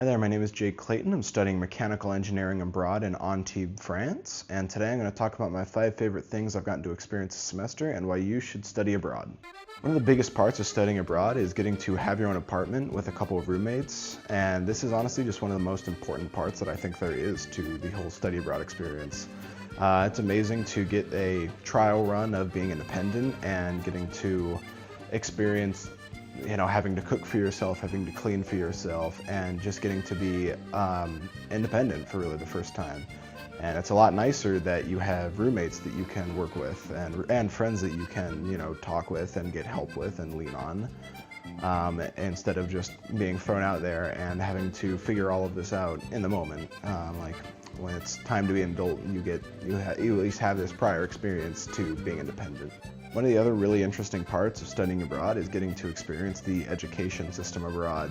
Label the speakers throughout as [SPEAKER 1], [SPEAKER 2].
[SPEAKER 1] Hi there, my name is Jake Clayton. I'm studying mechanical engineering abroad in Antibes, France, and today I'm going to talk about my 5 favorite things I've gotten to experience this semester and why you should study abroad. One of the biggest parts of studying abroad is getting to have your own apartment with a couple of roommates, and this is honestly just one of the most important parts that I think there is to the whole study abroad experience. It's amazing to get a trial run of being independent and getting to experience having to cook for yourself, having to clean for yourself, and just getting to be independent for really the first time. And it's a lot nicer that you have roommates that you can work with and friends that you can, talk with and get help with and lean on, instead of just being thrown out there and having to figure all of this out in the moment. Like when it's time to be an adult, you at least have this prior experience to being independent. One of the other really interesting parts of studying abroad is getting to experience the education system abroad,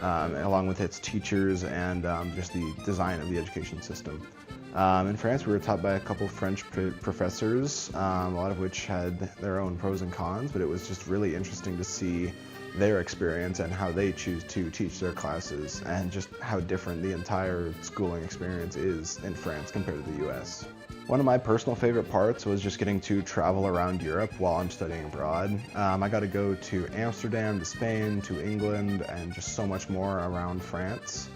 [SPEAKER 1] along with its teachers and just the design of the education system. In France, we were taught by a couple French professors, a lot of which had their own pros and cons, but it was just really interesting to see their experience and how they choose to teach their classes and just how different the entire schooling experience is in France compared to the US. One of my personal favorite parts was just getting to travel around Europe while I'm studying abroad. I got to go to Amsterdam, to Spain, to England, and just so much more around France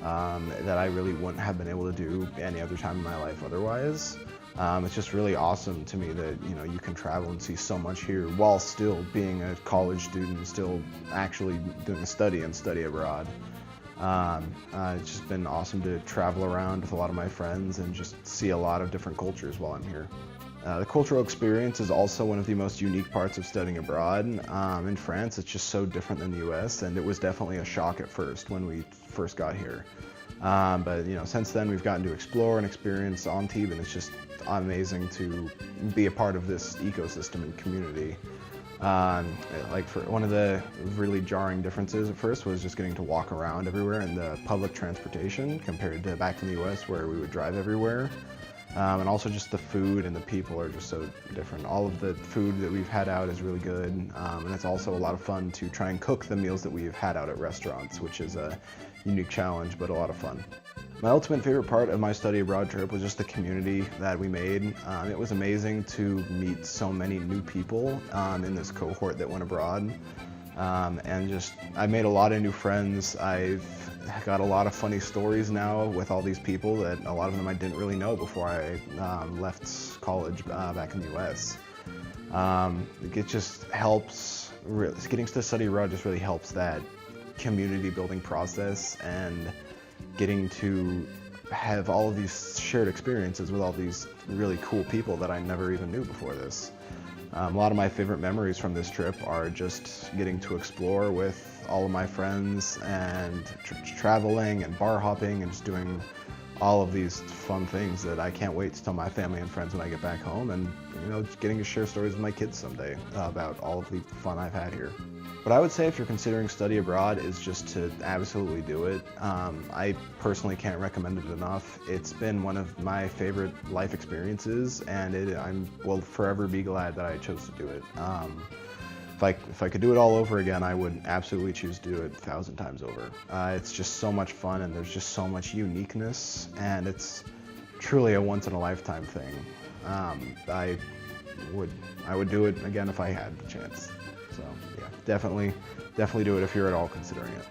[SPEAKER 1] that I really wouldn't have been able to do any other time in my life otherwise. It's just really awesome to me that you can travel and see so much here while still being a college student, still actually doing a study abroad. It's just been awesome to travel around with a lot of my friends and just see a lot of different cultures while I'm here. The cultural experience is also one of the most unique parts of studying abroad. In France, it's just so different than the US, and it was definitely a shock at first when we first got here. But since then we've gotten to explore and experience Antibes, and it's just amazing to be a part of this ecosystem and community. Like for one of the really jarring differences at first was just getting to walk around everywhere in the public transportation compared to back in the US where we would drive everywhere. And also just the food and the people are just so different. All of the food that we've had out is really good, and it's also a lot of fun to try and cook the meals that we've had out at restaurants, which is a unique challenge, but a lot of fun. My ultimate favorite part of my study abroad trip was just the community that we made. It was amazing to meet so many new people in this cohort that went abroad. And just, I made a lot of new friends. I've got a lot of funny stories now with all these people that a lot of them I didn't really know before I left college back in the US. It just helps, getting to study abroad just really helps that community building process and getting to have all of these shared experiences with all these really cool people that I never even knew before this. A lot of my favorite memories from this trip are just getting to explore with all of my friends and traveling and bar hopping and just doing all of these fun things that I can't wait to tell my family and friends when I get back home, and just getting to share stories with my kids someday about all of the fun I've had here. What I would say if you're considering study abroad is just to absolutely do it. I personally can't recommend it enough. It's been one of my favorite life experiences, and I will forever be glad that I chose to do it. If I could do it all over again, I would absolutely choose to do it 1,000 times over. It's just so much fun, and there's just so much uniqueness, and it's truly a once-in-a-lifetime thing. I would do it again if I had the chance. So yeah, definitely do it if you're at all considering it.